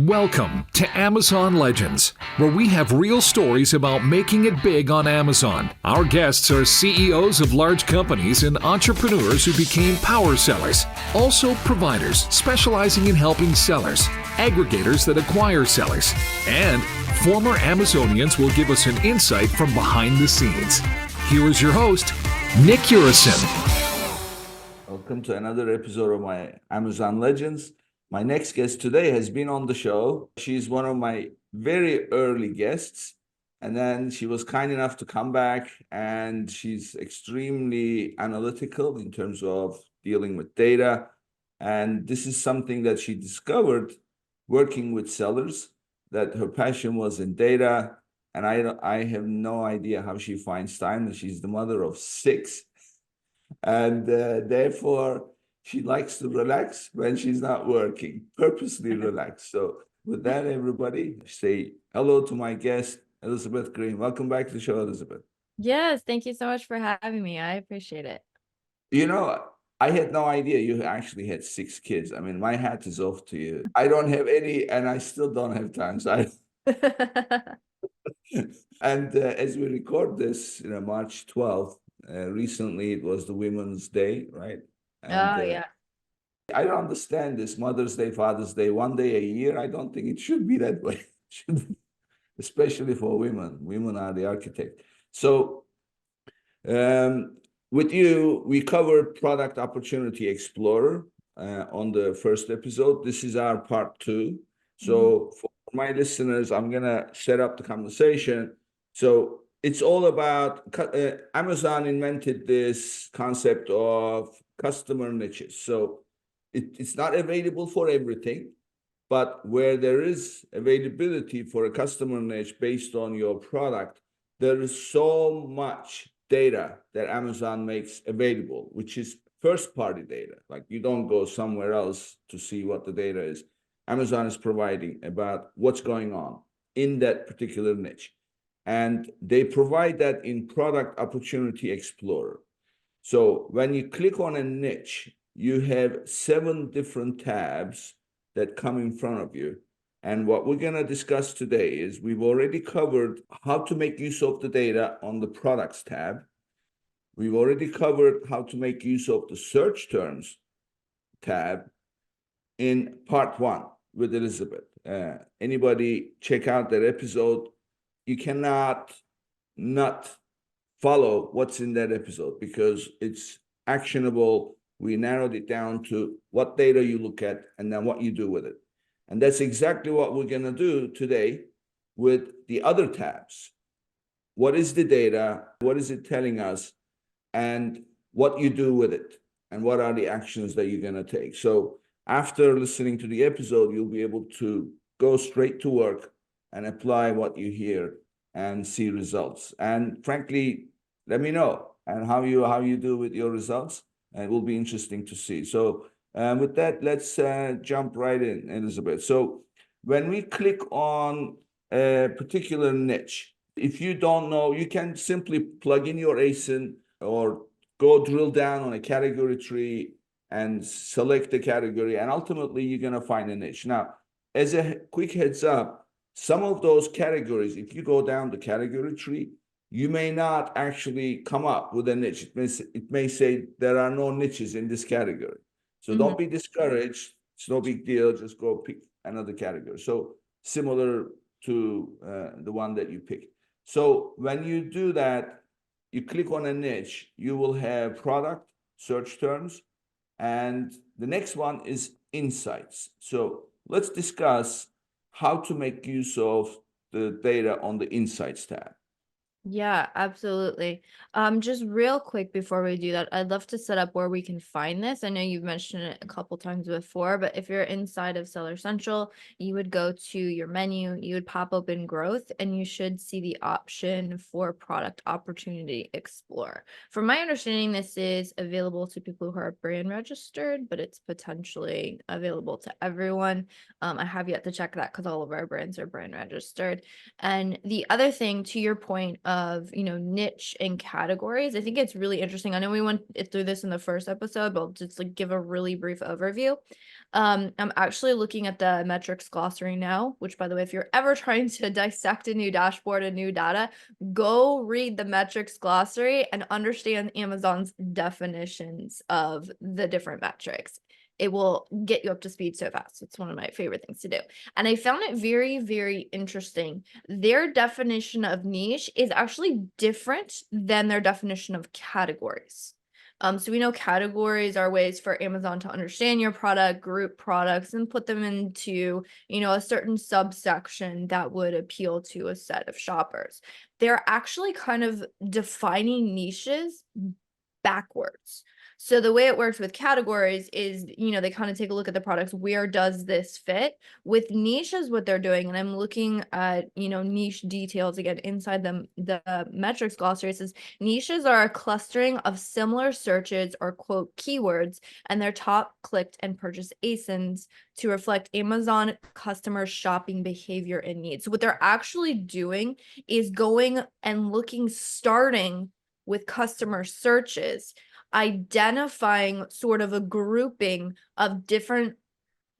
Welcome to Amazon Legends, where we have real stories about making it big on Amazon. Our guests are CEOs of large companies and entrepreneurs who became power sellers, also providers specializing in helping sellers, aggregators that acquire sellers, and former Amazonians will give us an insight from behind the scenes. Here is your host, Nick Urison. Welcome to another episode of my Amazon Legends. My next guest today has been on the show. She's one of my very early guests, and then she was kind enough to come back, and she's extremely analytical in terms of dealing with data. And this is something that she discovered working with sellers, that her passion was in data. And I have no idea how she finds time, and she's the mother of 6. And therefore, she likes to relax when she's not working, purposely relax. So with that, everybody, say hello to my guest, Elizabeth Greene. Welcome back to the show, Elizabeth. Yes, thank you so much for having me. I appreciate it. You know, I had no idea you actually had 6 kids. I mean, my hat is off to you. I don't have any, and I still don't have time. So and as we record this, March 12th, recently it was the Women's Day, right? And, yeah. I don't understand this Mother's Day, Father's Day, one day a year. I don't think it should be that way, especially for women. Women are the architect. So with you, we covered Product Opportunity Explorer on the first episode. This is our part 2. So for my listeners, I'm going to set up the conversation. So it's all about Amazon invented this concept of customer niches. So it's not available for everything, but where there is availability for a customer niche based on your product, there is so much data that Amazon makes available, which is first-party data. Like, you don't go somewhere else to see what the data is. Amazon is providing about what's going on in that particular niche. And they provide that in Product Opportunity Explorer. So when you click on a niche, you have 7 different tabs that come in front of you. And what we're going to discuss today is we've already covered how to make use of the data on the Products tab. We've already covered how to make use of the Search Terms tab in part 1 with Elizabeth. Anybody check out that episode? You cannot not follow what's in that episode because it's actionable. We narrowed it down to what data you look at and then what you do with it. And that's exactly what we're going to do today with the other tabs. What is the data? What is it telling us? And what you do with it? And what are the actions that you're going to take? So after listening to the episode, you'll be able to go straight to work and apply what you hear and see results. And frankly, let me know and how you do with your results. And it will be interesting to see. So with that, let's jump right in, Elizabeth. So when we click on a particular niche, if you don't know, you can simply plug in your ASIN or go drill down on a category tree and select the category. And ultimately, you're going to find a niche. Now, as a quick heads up, some of those categories, if you go down the category tree, you may not actually come up with a niche. It may say there are no niches in this category. So don't be discouraged. It's no big deal. Just go pick another category. So similar to the one that you picked. So when you do that, you click on a niche, you will have product, search terms, and the next one is insights. So let's discuss how to make use of the data on the insights tab. Yeah, absolutely. Just real quick before we do that, I'd love to set up where we can find this. I know you've mentioned it a couple times before, but if you're inside of Seller Central, you would go to your menu, you would pop open growth, and you should see the option for Product Opportunity Explorer. From my understanding, this is available to people who are brand registered, but it's potentially available to everyone. I have yet to check that because all of our brands are brand registered. And the other thing, to your point of, niche and categories, I think it's really interesting. I know we went through this in the first episode, but I'll just give a really brief overview. I'm actually looking at the metrics glossary now, which, by the way, if you're ever trying to dissect a new dashboard, a new data, go read the metrics glossary and understand Amazon's definitions of the different metrics. It will get you up to speed so fast. It's one of my favorite things to do. And I found it very, very interesting. Their definition of niche is actually different than their definition of categories. So we know categories are ways for Amazon to understand your product, group products, and put them into, a certain subsection that would appeal to a set of shoppers. They're actually kind of defining niches backwards. So the way it works with categories is, they kind of take a look at the products. Where does this fit? With niches, what they're doing, and I'm looking at, niche details again inside the metrics glossary. It says niches are a clustering of similar searches or quote keywords and their top clicked and purchased ASINs to reflect Amazon customer shopping behavior and needs. So what they're actually doing is going and looking, starting with customer searches, identifying sort of a grouping of different,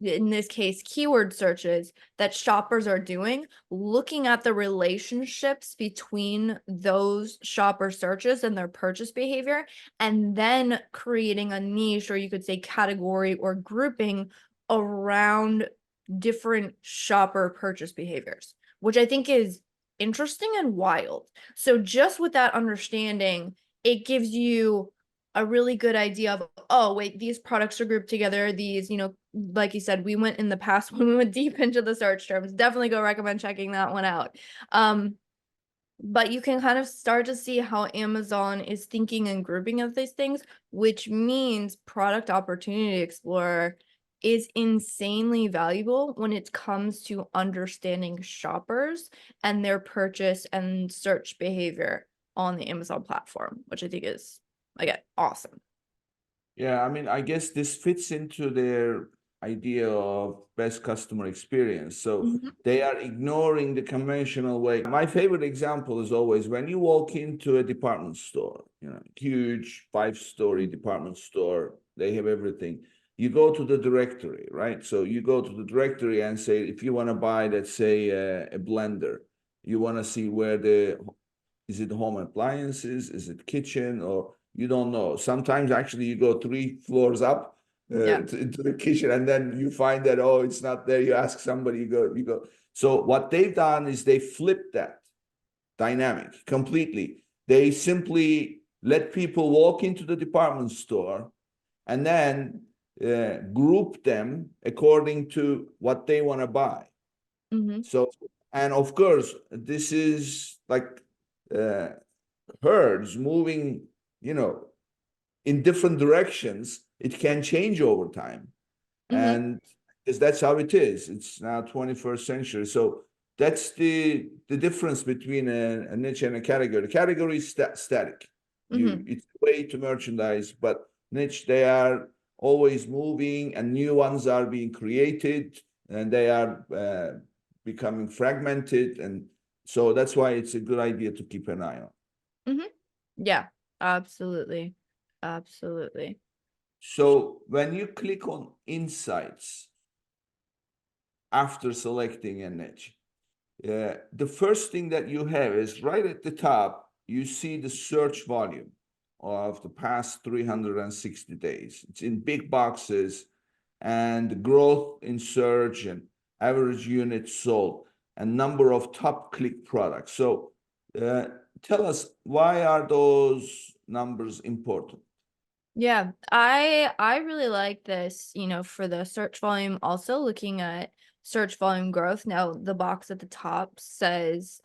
in this case, keyword searches that shoppers are doing, looking at the relationships between those shopper searches and their purchase behavior, and then creating a niche, or you could say category or grouping around different shopper purchase behaviors, which I think is interesting and wild. So just with that understanding, it gives you a really good idea of, oh, wait, these products are grouped together. These, like you said, we went in the past when we went deep into the search terms. Definitely go recommend checking that one out. But you can kind of start to see how Amazon is thinking and grouping of these things, which means Product Opportunity Explorer is insanely valuable when it comes to understanding shoppers and their purchase and search behavior on the Amazon platform, which I think is, again, awesome. Yeah, I mean, I guess this fits into their idea of best customer experience. So they are ignoring the conventional way. My favorite example is always when you walk into a department store, huge 5-story department store, they have everything. You go to the directory, right? So you go to the directory and say, if you want to buy, let's say, a blender, you want to see is it home appliances? Is it kitchen? Or you don't know. Sometimes actually you go 3 floors up into the kitchen, and then you find that, oh, it's not there. You ask somebody, you go. So what they've done is they flipped that dynamic completely. They simply let people walk into the department store and then group them according to what they want to buy. So, and of course, this is like herds moving, in different directions. It can change over time. And because that's how it is. It's now 21st century. So that's the difference between a niche and a category. The category is static. It's a way to merchandise, but niche, they are always moving and new ones are being created and they are becoming fragmented. And so that's why it's a good idea to keep an eye on. Yeah, absolutely. Absolutely. So when you click on insights after selecting a niche, the first thing that you have is right at the top, you see the search volume of the past 360 days. It's in big boxes, and the growth in search and average units sold and number of top click products. So tell us, why are those numbers important? Yeah, I really like this, for the search volume, also looking at search volume growth. Now, the box at the top says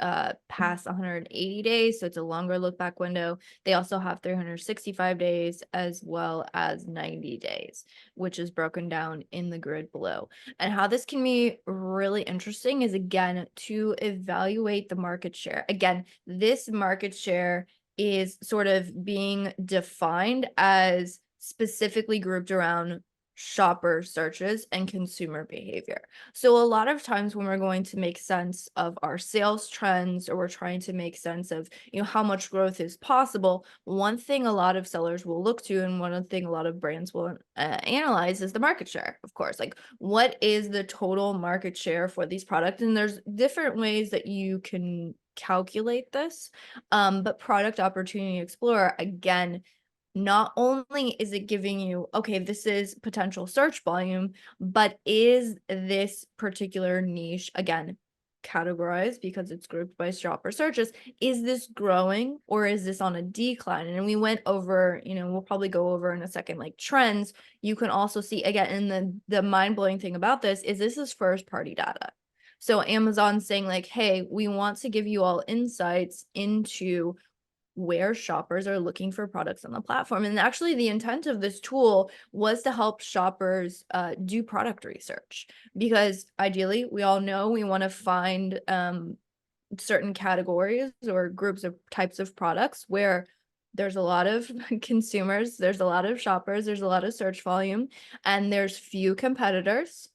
past 180 days, so it's a longer look back window. They also have 365 days as well as 90 days, which is broken down in the grid below. And how this can be really interesting is, again, to evaluate the market share. Again, this market share is sort of being defined as specifically grouped around shopper searches and consumer behavior. So a lot of times when we're going to make sense of our sales trends, or we're trying to make sense of, how much growth is possible, one thing a lot of sellers will look to, and one thing a lot of brands will analyze, is the market share, of course. Like, what is the total market share for these products? And there's different ways that you can calculate this. But Product Opportunity Explorer, again, not only is it giving you, okay, this is potential search volume, but is this particular niche, again, categorized because it's grouped by shopper searches, is this growing or is this on a decline? And we went over, we'll probably go over in a second, like trends. You can also see, again, and the mind-blowing thing about this is first party data. So Amazon's saying like, hey, we want to give you all insights into where shoppers are looking for products on the platform. And actually the intent of this tool was to help shoppers do product research, because ideally we all know we want to find certain categories or groups of types of products where there's a lot of consumers, there's a lot of shoppers, there's a lot of search volume, and there's few competitors,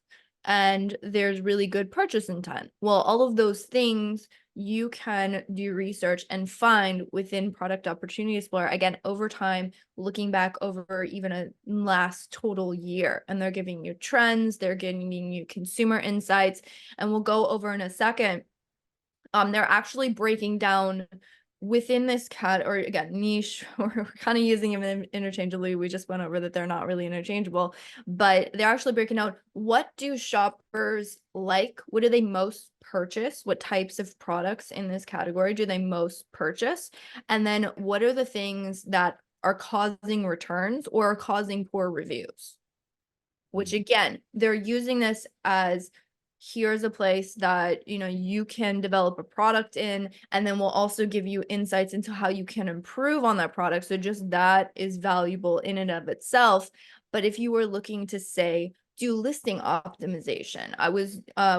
and there's really good purchase intent. Well, all of those things you can do research and find within Product Opportunity Explorer, again, over time, looking back over even a last total year. And they're giving you trends, they're giving you consumer insights, and we'll go over in a second. They're actually breaking down within this or again, niche, or we're kind of using them interchangeably. We just went over that they're not really interchangeable, but they're actually breaking out, what do shoppers like? What do they most purchase? What types of products in this category do they most purchase? And then what are the things that are causing returns or are causing poor reviews? Which again, they're using this as, here's a place that you can develop a product in, and then we'll also give you insights into how you can improve on that product. So just that is valuable in and of itself. But if you were looking to, say, do listing optimization,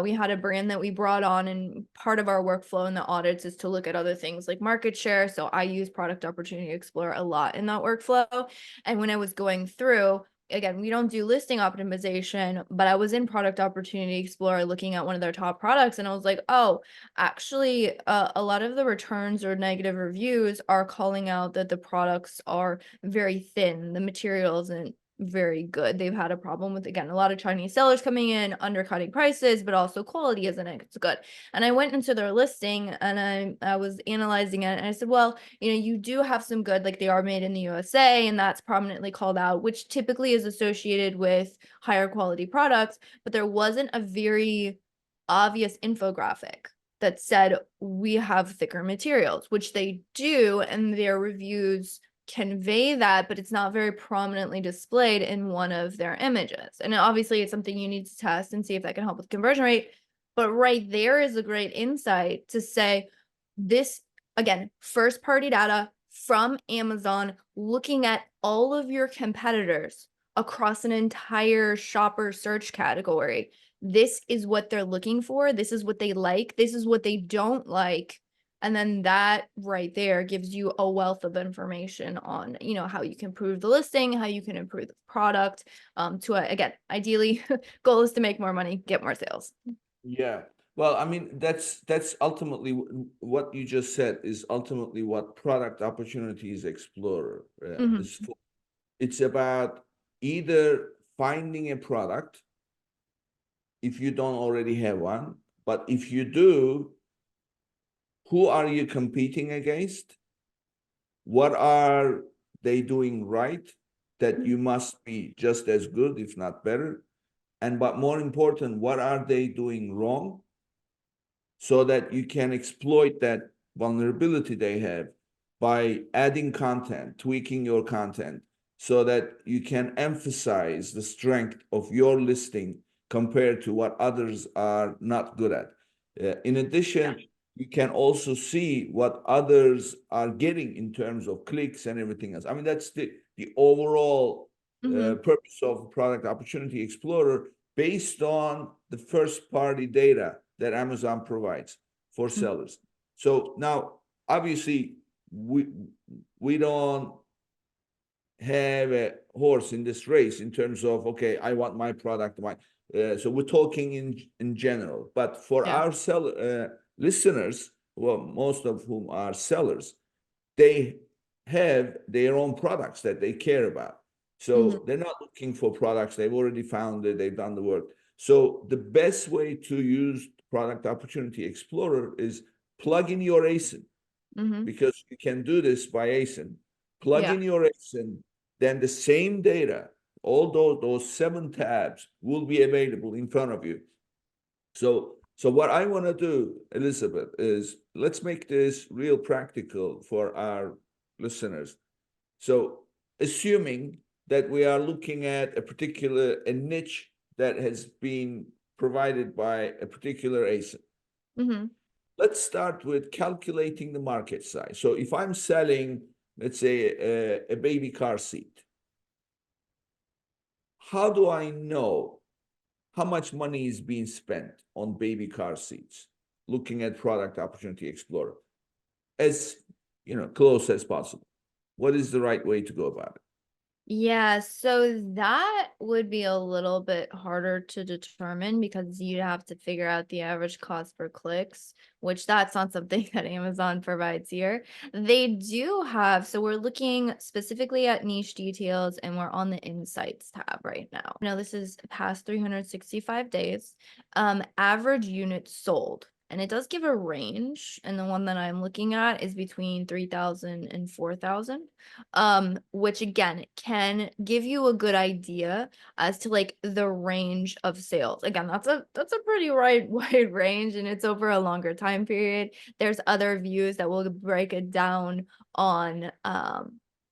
we had a brand that we brought on, and part of our workflow in the audits is to look at other things like market share. So I use Product Opportunity Explorer a lot in that workflow. And when I was going through, again, we don't do listing optimization, but I was in Product Opportunity Explorer looking at one of their top products, and I was like, oh, actually, a lot of the returns or negative reviews are calling out that the products are very thin. The material isn't very good. They've had a problem with, again, a lot of Chinese sellers coming in, undercutting prices, but also quality isn't it's good. And I went into their listing and I was analyzing it, and I said, well, you do have some good, like they are made in the USA, and that's prominently called out, which typically is associated with higher quality products, but there wasn't a very obvious infographic that said we have thicker materials, which they do, and their reviews convey that, but it's not very prominently displayed in one of their images. And obviously it's something you need to test and see if that can help with conversion rate. But right there is a great insight to say, this, again, first party data from Amazon, looking at all of your competitors across an entire shopper search category. This is what they're looking for. This is what they like. This is what they don't like. And then that right there gives you a wealth of information on, how you can improve the listing, how you can improve the product, again, ideally, goal is to make more money, get more sales. Yeah. Well, I mean, that's ultimately what you just said is ultimately what Product Opportunities Explorer is for. It's about either finding a product if you don't already have one, but if you do, who are you competing against? What are they doing right that you must be just as good, if not better? And but more important, what are they doing wrong so that you can exploit that vulnerability they have by adding content, tweaking your content, so that you can emphasize the strength of your listing compared to what others are not good at. In addition, you can also see what others are getting in terms of clicks and everything else. I mean, that's the overall purpose of Product Opportunity Explorer, based on the first party data that Amazon provides for sellers. So now, obviously, we don't have a horse in this race in terms of, okay, I want my product, so we're talking in general. But for Yeah. our listeners, well, most of whom are sellers, they have their own products that they care about. So they're not looking for products. They've already found it. They've done the work. So the best way to use Product Opportunity Explorer is plug in your ASIN, because you can do this by ASIN. Plug Yeah. in your ASIN, then the same data, all those 7 tabs will be available in front of you. So what I want to do, Elizabeth, is let's make this real practical for our listeners. So assuming that we are looking at a niche that has been provided by a particular ASIN. Let's start with calculating the market size. So if I'm selling, let's say, a baby car seat, how do I know how much money is being spent on baby car seats? Looking at Product Opportunity Explorer, as close as possible. What is the right way to go about it? Yeah, so that would be a little bit harder to determine because you'd have to figure out the average cost per clicks, which that's not something that Amazon provides here. They do have, so we're looking specifically at niche details and we're on the insights tab right now. Now this is past 365 days, average units sold. And it does give a range, and the one that I'm looking at is between 3,000 and 4,000, which again can give you a good idea as to like the range of sales. Again, that's a pretty wide range, and it's over a longer time period. There's other views that will break it down on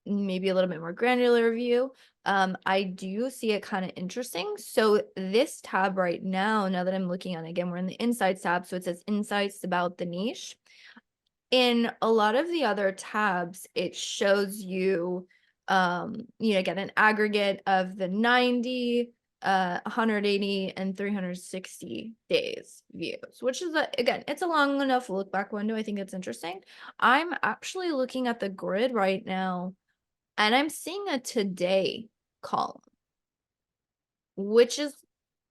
maybe a little bit more granular view. I do see it kind of interesting. So this tab right now that I'm looking at, again, we're in the insights tab. So it says insights about the niche. In a lot of the other tabs, it shows you, again, an aggregate of the 90, 180, and 360 days views, which is, again, it's a long enough look back window. I think it's interesting. I'm actually looking at the grid right now, and I'm seeing a today column, which is,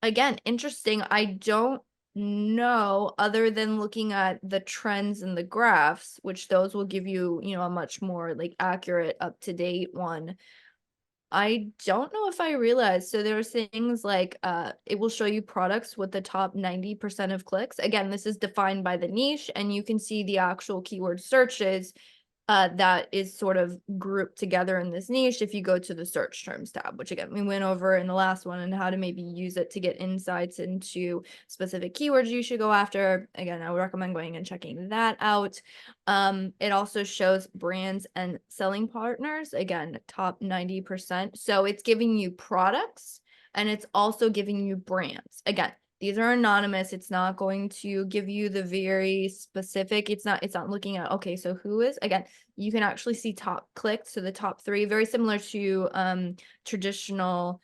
again, interesting. I don't know, other than looking at the trends and the graphs, which those will give you, a much more like accurate, up-to-date one. I don't know if I realized. So there's things like it will show you products with the top 90% of clicks. Again, this is defined by the niche, and you can see the actual keyword searches that is sort of grouped together in this niche if you go to the search terms tab, which again, we went over in the last one, and how to maybe use it to get insights into specific keywords you should go after. Again, I would recommend going and checking that out. It also shows brands and selling partners, again, top 90%. So it's giving you products, and it's also giving you brands. Again, these are anonymous. It's not going to give you the very specific. It's not looking at, okay, so who is, again, you can actually see top clicked. So the top 3, very similar to traditional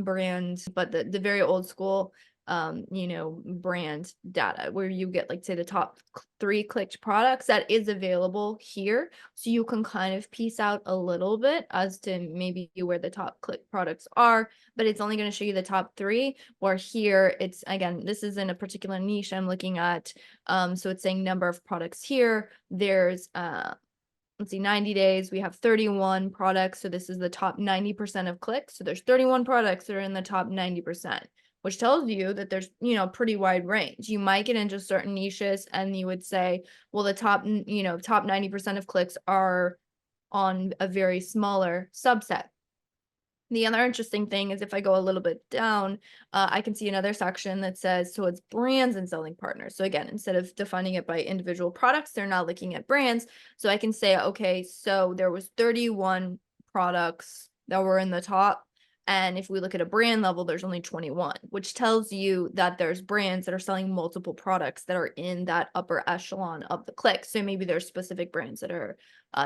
brands, but the very old school brand data, where you get, like, say, the top 3 clicked products. That is available here, so you can kind of piece out a little bit as to maybe where the top click products are, but it's only going to show you the top 3. Or here, it's, again, this is in a particular niche I'm looking at, so it's saying number of products here. There's let's see, 90 days, we have 31 products. So this is the top 90% of clicks. So there's 31 products that are in the top 90%, which tells you that there's, pretty wide range. You might get into certain niches and you would say, well, the top 90% of clicks are on a very smaller subset. The other interesting thing is if I go a little bit down, I can see another section that says, so it's brands and selling partners. So again, instead of defining it by individual products, they're now looking at brands. So I can say, okay, so there was 31 products that were in the top. And if we look at a brand level, there's only 21, which tells you that there's brands that are selling multiple products that are in that upper echelon of the click. So maybe there's specific brands that are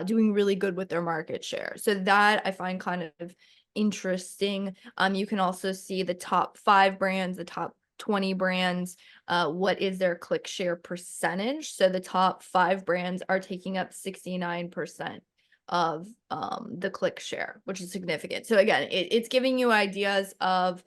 doing really good with their market share. So that I find kind of interesting. You can also see the top 5 brands, the top 20 brands, what is their click share percentage. So the top 5 brands are taking up 69% of the click share, which is significant. So again, it's giving you ideas of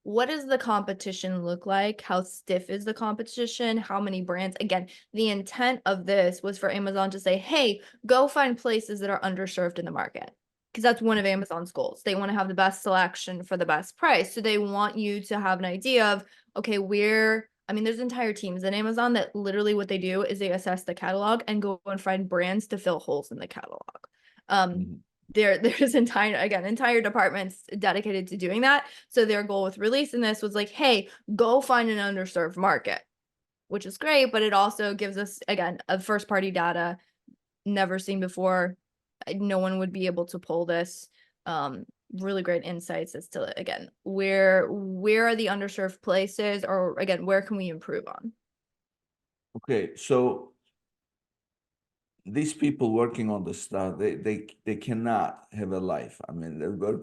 what does the competition look like? How stiff is the competition? How many brands? Again, the intent of this was for Amazon to say, hey, go find places that are underserved in the market. Because that's one of Amazon's goals. They want to have the best selection for the best price. So they want you to have an idea of, okay, there's entire teams in Amazon that literally what they do is they assess the catalog and go and find brands to fill holes in the catalog. Mhm. There's entire departments dedicated to doing that. So their goal with releasing this was like, hey, go find an underserved market, which is great, but it also gives us, again, a first party data never seen before. No one would be able to pull this. Really great insights as to, again, where are the underserved places, or again, where can we improve on? Okay, so these people working on the stuff, they cannot have a life. I mean, their work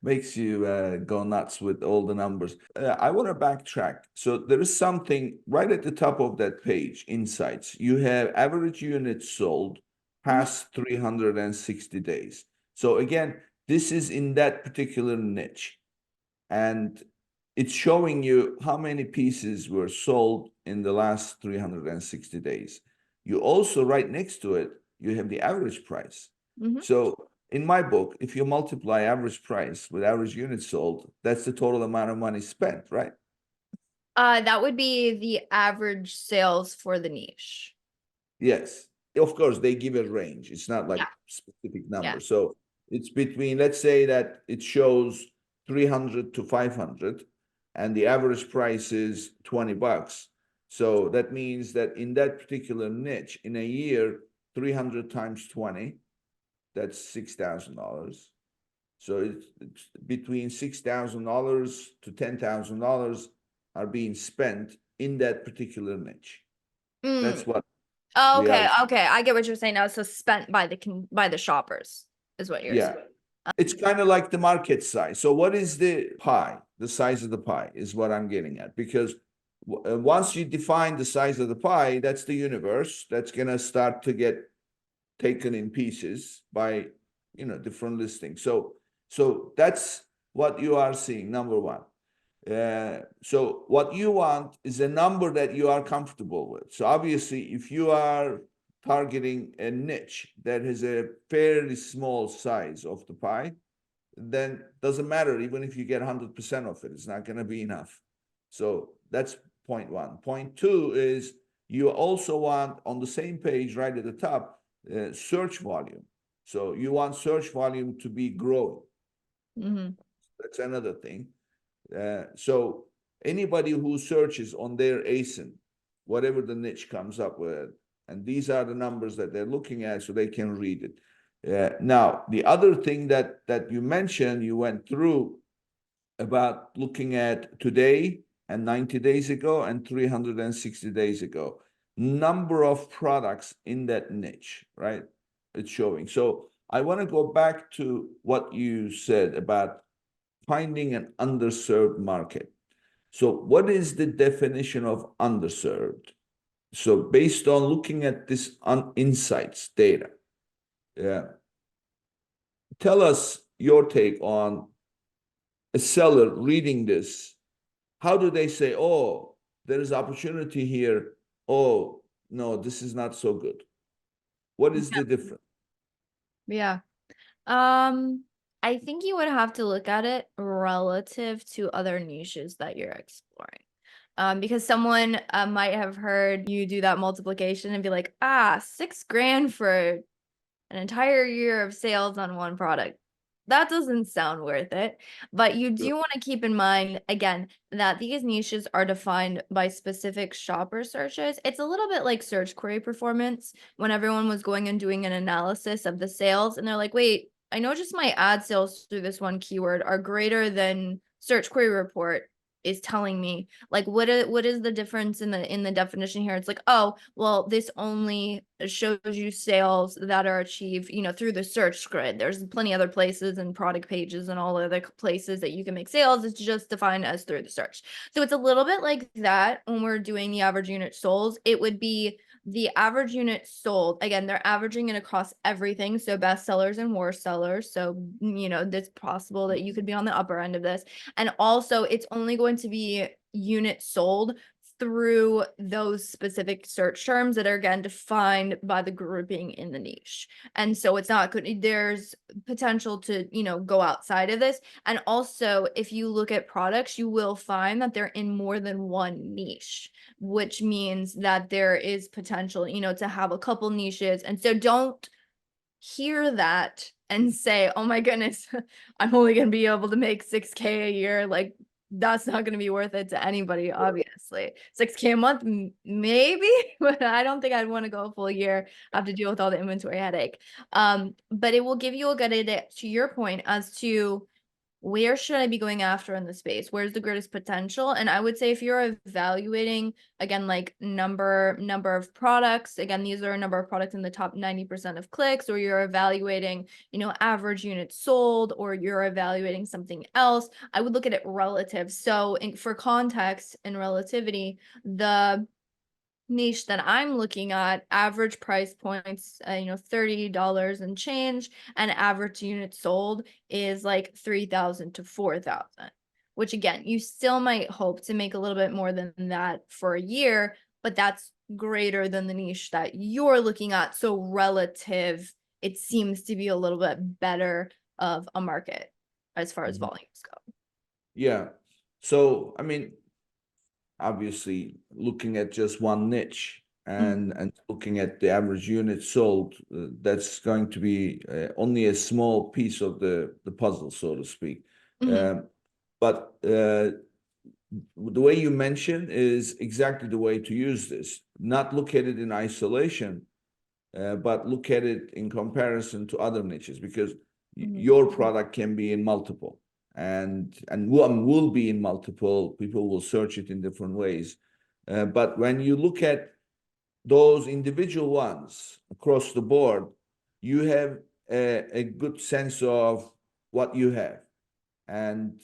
makes you go nuts with all the numbers. I want to backtrack. So there is something right at the top of that page, insights. You have average units sold past 360 days. So again, this is in that particular niche. And it's showing you how many pieces were sold in the last 360 days. You also, right next to it, you have the average price. Mhm. So in my book, if you multiply average price with average units sold, that's the total amount of money spent, right? That would be the average sales for the niche. Yes. Of course, they give a range. It's not like Yeah. specific Yeah. number. So it's between, let's say that it shows 300 to 500 and the average price is $20. So that means that in that particular niche, in a year, 300 times 20, that's $6,000. So it's between $6,000 to $10,000 are being spent in that particular niche. That's what Oh, we okay, are. okay. I get what you're saying now. So spent by the shoppers is what you're Yeah. saying. It's kind of like the market size. So what is the pie? The size of the pie is what I'm getting at. Because once you define the size of the pie, that's the universe that's going to start to get taken in pieces by, different listings. So that's what you are seeing, number one. So what you want is a number that you are comfortable with. So obviously, if you are targeting a niche that has a fairly small size of the pie, then doesn't matter. Even if you get 100% of it, it's not going to be enough. So that's point one. Point two is you also want on the same page right at the top, search volume. So you want search volume to be growing. Mhm. That's another thing. So anybody who searches on their ASIN, whatever the niche comes up with, and these are the numbers that they're looking at, so they can read it. Now, the other thing that you mentioned, you went through about looking at today and 90 days ago and 360 days ago, number of products in that niche, right? It's showing. So I want to go back to what you said about finding an underserved market. So what is the definition of underserved? So based on looking at this insights data, tell us your take on a seller reading this. How do they say, oh, there is opportunity here? Oh, no, this is not so good. What is the difference? Yeah. I think you would have to look at it relative to other niches that you're exploring. Because someone might have heard you do that multiplication and be like, 6 grand for an entire year of sales on one product. That doesn't sound worth it. But you do want to keep in mind, again, that these niches are defined by specific shopper searches. It's a little bit like search query performance when everyone was going and doing an analysis of the sales, and they're like, wait, I know just my ad sales through this one keyword are greater than search query report. is telling me. Like, what is the difference in the definition here? It's like, oh, well, this only shows you sales that are achieved, through the search grid. There's plenty other places and product pages and all other places that you can make sales. It's just defined as through the search. So it's a little bit like that when we're doing the average unit sold. It would be the average unit sold. Again, they're averaging it across everything. So best sellers and worst sellers. So, it's possible that you could be on the upper end of this. And also, it's only going to be units sold through those specific search terms that are, again, defined by the grouping in the niche. And so it's not good. There's potential to, go outside of this. And also, if you look at products, you will find that they're in more than one niche, which means that there is potential, to have a couple niches. And so don't hear that and say, oh my goodness, I'm only going to be able to make 6K a year. Like, that's not going to be worth it to anybody, obviously. 6K a month, maybe, but I don't think I'd want to go a full year, have to deal with all the inventory headache. But it will give you a good idea, to your point, as to where should I be going after in the space? Where's the greatest potential? And I would say if you're evaluating, again, like number of products, again, these are a number of products in the top 90% of clicks, or you're evaluating, average units sold, or you're evaluating something else, I would look at it relative. So for context and relativity, the niche that I'm looking at, average price points, $30 and change, and average units sold is like 3,000 to 4,000, which again, you still might hope to make a little bit more than that for a year, but that's greater than the niche that you're looking at. So relative, it seems to be a little bit better of a market as far as volumes go. Yeah. So, I mean, obviously looking at just one niche and looking at the average unit sold, that's going to be only a small piece of the puzzle, so to speak. But the way you mentioned is exactly the way to use this. Not look at it in isolation, but look at it in comparison to other niches, because your product can be in multiple, and will be in multiple. People will search it in different ways. But when you look at those individual ones across the board, you have a good sense of what you have. And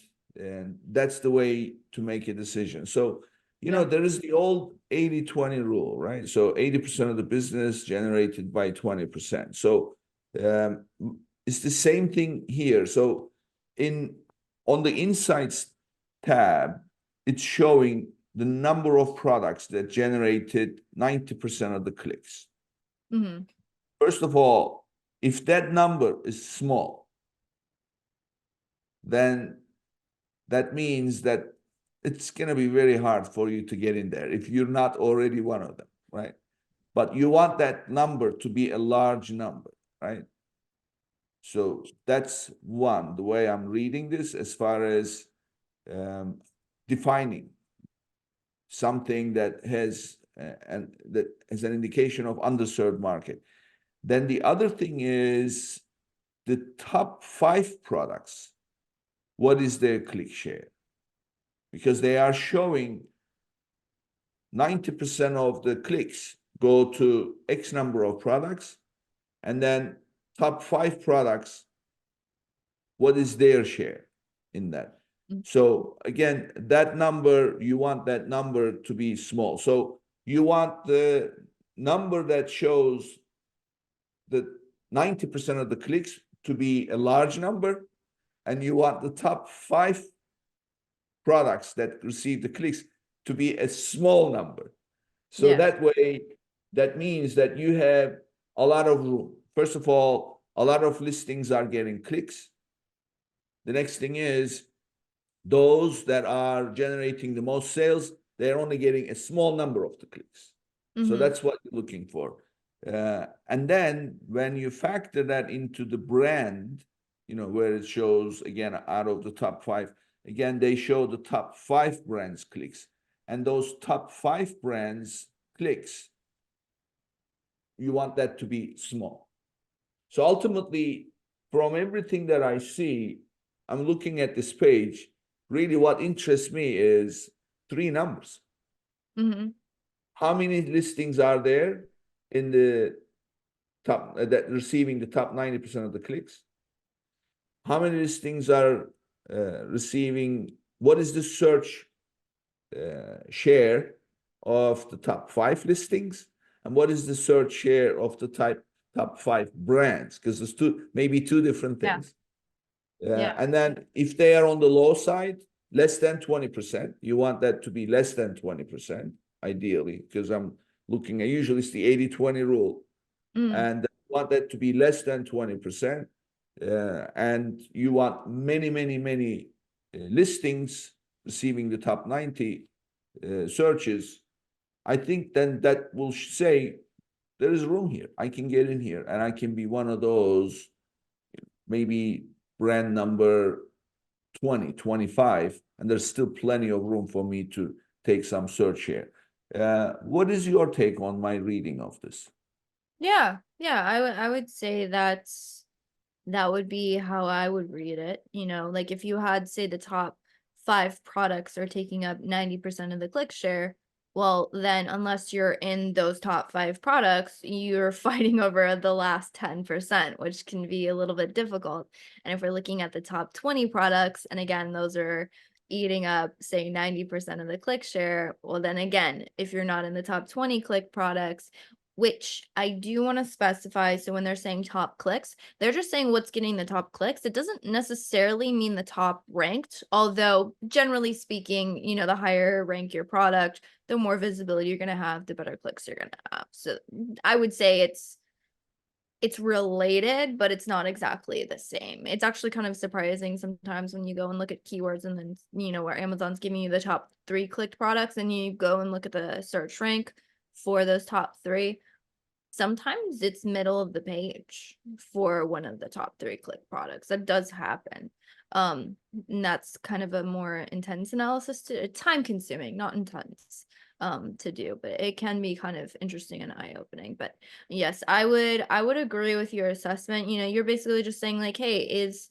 that's the way to make a decision. So, there is the old 80-20 rule, right? So 80% of the business generated by 20%. So it's the same thing here. So on the Insights tab, it's showing the number of products that generated 90% of the clicks. First of all, if that number is small, then that means that it's going to be very hard for you to get in there if you're not already one of them, right? But you want that number to be a large number, right? So that's one, the way I'm reading this, as far as defining something that has an indication of underserved market. Then the other thing is the top 5 products. What is their click share? Because they are showing 90% of the clicks go to X number of products, and then top 5 products, what is their share in that? So again, that number, you want that number to be small. So you want the number that shows the 90% of the clicks to be a large number, and you want the top 5 products that receive the clicks to be a small number. So that way, that means that you have a lot of room. First of all, a lot of listings are getting clicks. The next thing is those that are generating the most sales, they're only getting a small number of the clicks. So that's what you're looking for. And then when you factor that into the brand, where it shows, again, out of the top 5, again, they show the top 5 brands clicks. And those top 5 brands clicks, you want that to be small. So ultimately, from everything that I see, I'm looking at this page, really what interests me is three numbers. Mhm. How many listings are there in the top that receiving the top 90% of the clicks? How many listings are receiving? What is the search share of the top 5 listings? And what is the search share of the top 5 brands? Because there's maybe two different Yeah. things. Yeah. And then if they are on the low side, less than 20%, you want that to be less than 20%, ideally, because I'm looking at usually it's the 80-20 rule. Mm. And you want that to be less than 20%. And you want many listings receiving the top 90 searches. I think then that will say there is room here. I can get in here and I can be one of those, maybe brand number 20, 25, and there's still plenty of room for me to take some search here. What is your take on my reading of this? Yeah, I would say that would be how I would read it. You know, like if you had, say, the top 5 products are taking up 90% of the click share, well, then unless you're in those top 5 products, you're fighting over the last 10%, which can be a little bit difficult. And if we're looking at the top 20 products, and again, those are eating up, say, 90% of the click share, well, then again, if you're not in the top 20 click products, which I do want to specify. So when they're saying top clicks, they're just saying what's getting the top clicks. It doesn't necessarily mean the top ranked, although generally speaking, you know, the higher rank your product, the more visibility you're going to have, the better clicks you're going to have. So I would say it's related, but it's not exactly the same. It's actually kind of surprising sometimes when you go and look at keywords and then, you know, where Amazon's giving you the top 3 clicked products and you go and look at the search rank for those top 3. Sometimes it's middle of the page for one of the top 3 click products. That does happen. And that's kind of a more intense analysis, time consuming, not intense to do, but it can be kind of interesting and eye-opening. But yes, I would agree with your assessment. You know, you're basically just saying like, hey, is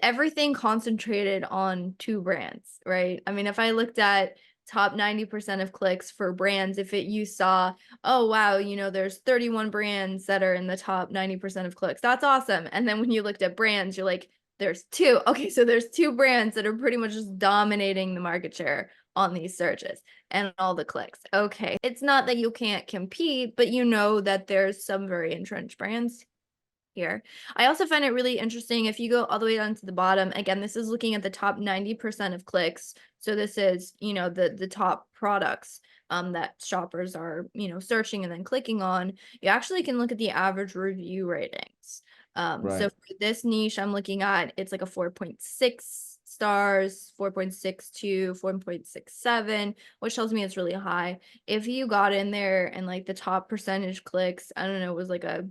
everything concentrated on 2 brands, right? I mean, if I looked at top 90% of clicks for brands, if you saw, oh wow, you know, there's 31 brands that are in the top 90% of clicks, that's awesome. And then when you looked at brands, you're like, there's 2. Okay, so there's 2 brands that are pretty much just dominating the market share on these searches and all the clicks. Okay, it's not that you can't compete, but you know that there's some very entrenched brands here. I also find it really interesting if you go all the way down to the bottom. Again, this is looking at the top 90% of clicks. So this is, you know, the top products that shoppers are, you know, searching and then clicking on. You actually can look at the average review ratings. So Right. for this niche, I'm looking at, it's like a 4.6 stars, 4.62, 4.67, which tells me it's really high. If you got in there and like the top percentage clicks, I don't know, it was like I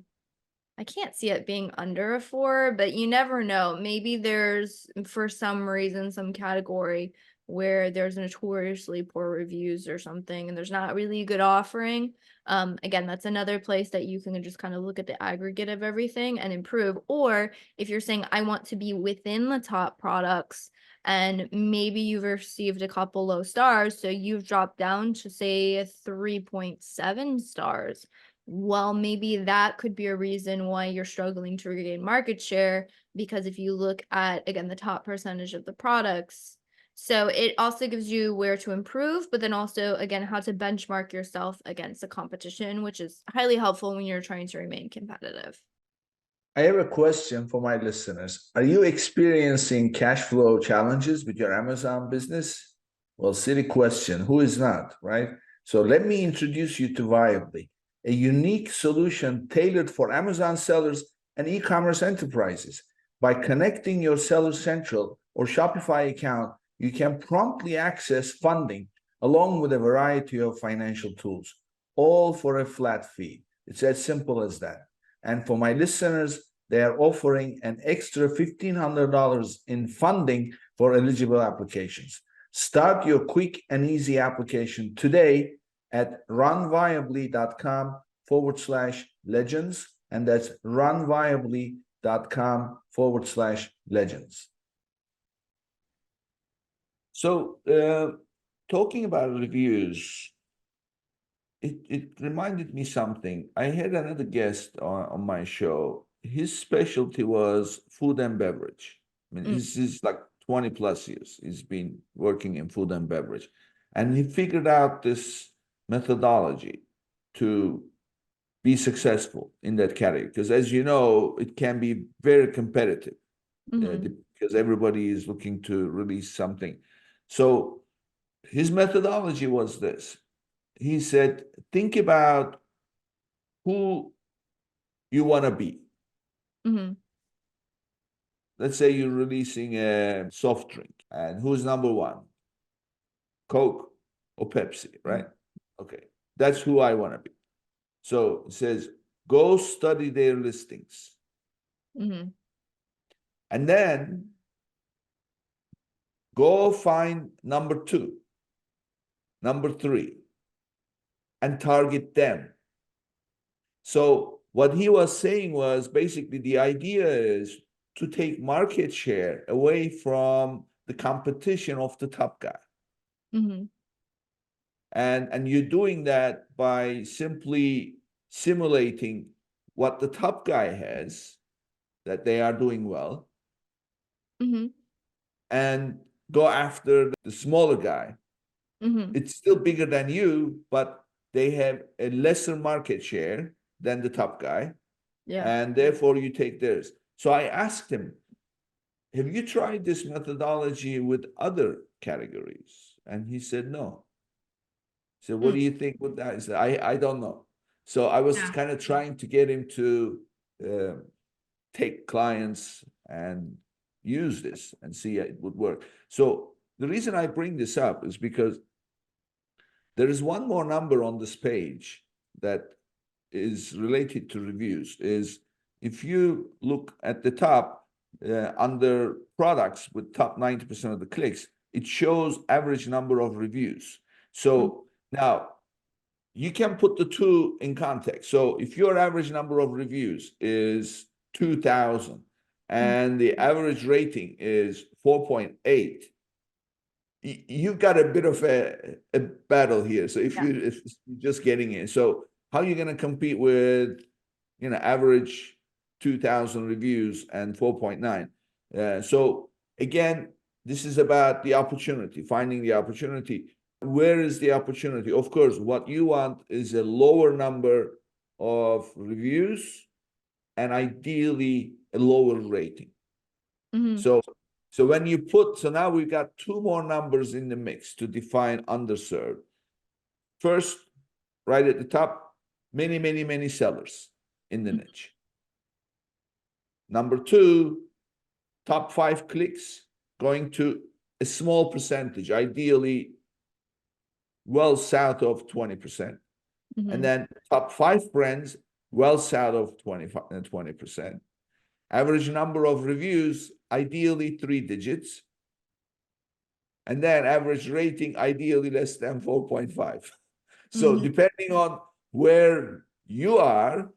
can't see it being under a 4, but you never know. Maybe there's, for some reason, some category where there's notoriously poor reviews or something, and there's not really a good offering. Again, that's another place that you can just kind of look at the aggregate of everything and improve. Or if you're saying, I want to be within the top products, and maybe you've received a couple low stars, so you've dropped down to say 3.7 stars. Well, maybe that could be a reason why you're struggling to regain market share, because if you look at, again, the top percentage of the products, so it also gives you where to improve, but then also, again, how to benchmark yourself against the competition, which is highly helpful when you're trying to remain competitive. I have a question for my listeners. Are you experiencing cash flow challenges with your Amazon business? Well, silly question. Who is not, right? So let me introduce you to Viably, a unique solution tailored for Amazon sellers and e-commerce enterprises. By connecting your Seller Central or Shopify account, you can promptly access funding along with a variety of financial tools, all for a flat fee. It's as simple as that. And for my listeners, they are offering an extra $1,500 in funding for eligible applications. Start your quick and easy application today at runviably.com/legends. And that's runviably.com/legends. So, talking about reviews, it reminded me something. I had another guest on my show. His specialty was food and beverage. I mean, Mm. this is like 20 plus years. He's been working in food and beverage. And he figured out this methodology to be successful in that category. Because as you know, it can be very competitive because everybody is looking to release something. So his methodology was this. He said, think about who you want to be. Mm-hmm. Let's say you're releasing a soft drink, and who's number one? Coke or Pepsi, right? Okay, that's who I want to be. So it says, go study their listings. Mm-hmm. And then go find number two, number three, and target them. So what he was saying was basically the idea is to take market share away from the competition of the top guy. Mm-hmm. And you're doing that by simply simulating what the top guy has, that they are doing well, Mm-hmm. and go after the smaller guy. Mm-hmm. It's still bigger than you, but they have a lesser market share than the top guy, Yeah. and therefore you take theirs. So I asked him, have you tried this methodology with other categories? And he said, no. So what do you think with that? He said, I don't know. So I was Yeah. kind of trying to get him to take clients and use this and see it would work. So the reason I bring this up is because there is one more number on this page that is related to reviews. Is if you look at the top under products with top 90% of the clicks, it shows average number of reviews. So now you can put the two in context. So if your average number of reviews is 2,000 and the average rating is 4.8, you've got a bit of a battle here. So if you're just getting in, so how are you going to compete with, average 2,000 reviews and 4.9? So again, this is about the opportunity, finding the opportunity. Where is the opportunity? Of course, what you want is a lower number of reviews and ideally a lower rating. Mm-hmm. So when you so now we've got two more numbers in the mix to define underserved. First, right at the top, many, many, many sellers in the niche. Number two, top 5 clicks going to a small percentage, ideally well south of 20%. And then top 5 brands well south of 20%. Average number of reviews, ideally 3 digits. And then average rating, ideally less than 4.5. So depending on where you are,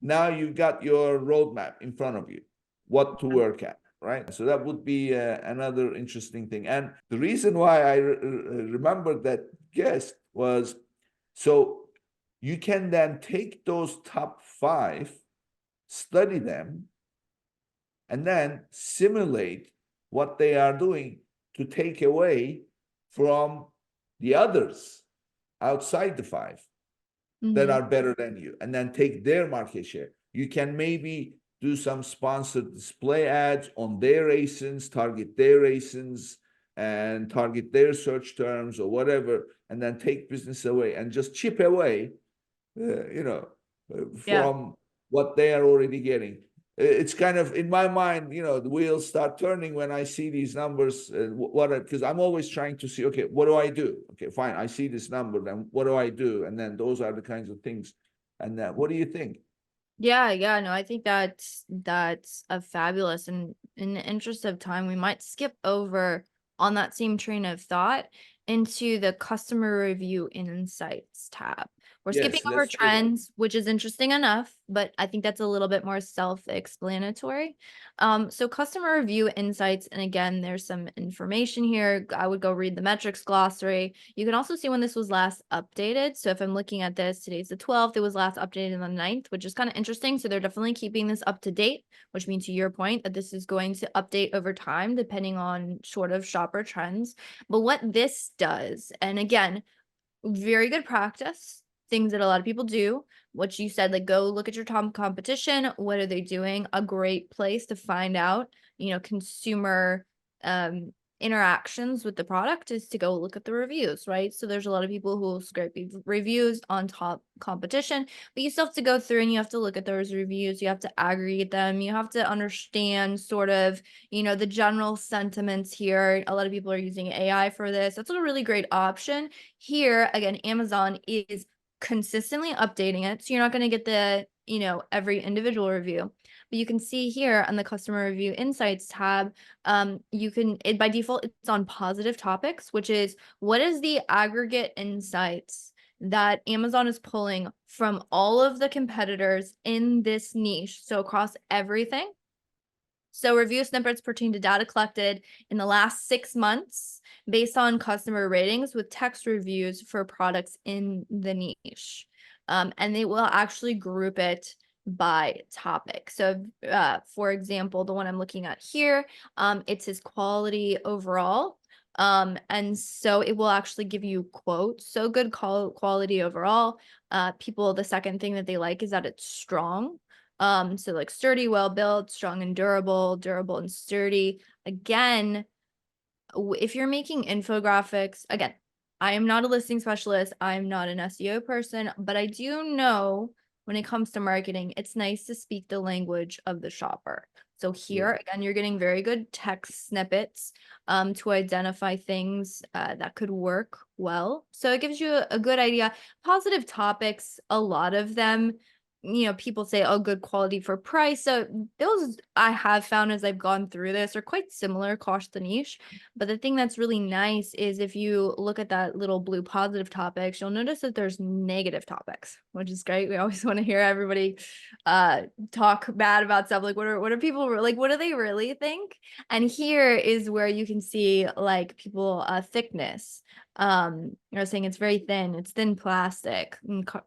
now you've got your roadmap in front of you, what to work at, right? So that would be another interesting thing. And the reason why I remembered that guest was, so you can then take those top 5, study them, and then simulate what they are doing to take away from the others outside the 5 that are better than you, and then take their market share. You can maybe do some sponsored display ads on their ASINs, target their ASINs, and target their search terms or whatever, and then take business away and just chip away, from what they are already getting. It's kind of, in my mind, the wheels start turning when I see these numbers. Because I'm always trying to see, okay, what do I do? Okay, fine, I see this number, then what do I do? And then those are the kinds of things. And what do you think? Yeah, no, I think that's a fabulous, and in the interest of time, we might skip over on that same train of thought into the customer review insights tab, We're skipping Yes, over let's do that. trends, which is interesting enough, but I think that's a little bit more self-explanatory. So customer review insights, and again, there's some information here. I would go read the metrics glossary. You can also see when this was last updated. So if I'm looking at this, today's the 12th, it was last updated on the 9th, which is kind of interesting. So they're definitely keeping this up to date, which means, to your point, that this is going to update over time, depending on sort of shopper trends. But what this does, and again, very good practice, things that a lot of people do, what you said, like go look at your top competition, what are they doing? A great place to find out, consumer interactions with the product is to go look at the reviews, right? So there's a lot of people who will scrape reviews on top competition, but you still have to go through and you have to look at those reviews, you have to aggregate them, you have to understand sort of, the general sentiments here. A lot of people are using AI for this. That's a really great option. Here, again, Amazon is consistently updating it. So you're not going to get the, every individual review. But you can see here on the customer review insights tab, by default, it's on positive topics, which is what is the aggregate insights that Amazon is pulling from all of the competitors in this niche. So across everything. So review snippets pertain to data collected in the last 6 months based on customer ratings with text reviews for products in the niche. And they will actually group it by topic. So for example, the one I'm looking at here, it says quality overall. And so it will actually give you quotes. So good quality overall. The second thing that they like is that it's strong. So like sturdy, well built, strong and durable, durable and sturdy. Again, if you're making infographics, again, I am not a listing specialist. I'm not an SEO person, but I do know when it comes to marketing, it's nice to speak the language of the shopper. So here, again, you're getting very good text snippets to identify things that could work well. So it gives you a good idea. Positive topics, a lot of them, people say, oh, good quality for price. So those I have found as I've gone through this are quite similar across the niche. But the thing that's really nice is if you look at that little blue positive topics, you'll notice that there's negative topics, which is great. We always want to hear everybody talk bad about stuff. Like what are people like, what do they really think? And here is where you can see like people thickness. You're saying it's very thin, it's thin plastic,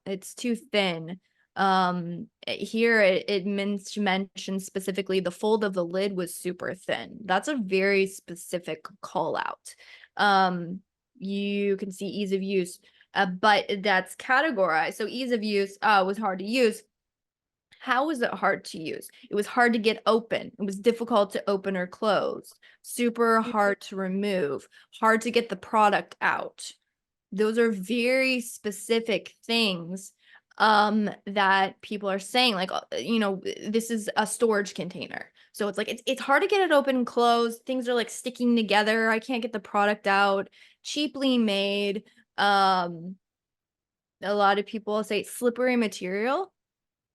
it's too thin. Here it mentions specifically the fold of the lid was super thin. That's a very specific call out. You can see ease of use, but that's categorized. So ease of use was hard to use. How was it hard to use? It was hard to get open. It was difficult to open or close. Super hard to remove. Hard to get the product out. Those are very specific things that people are saying, like, this is a storage container. So it's like it's hard to get it open and closed. Things are like sticking together. I can't get the product out. Cheaply made. A lot of people say slippery material.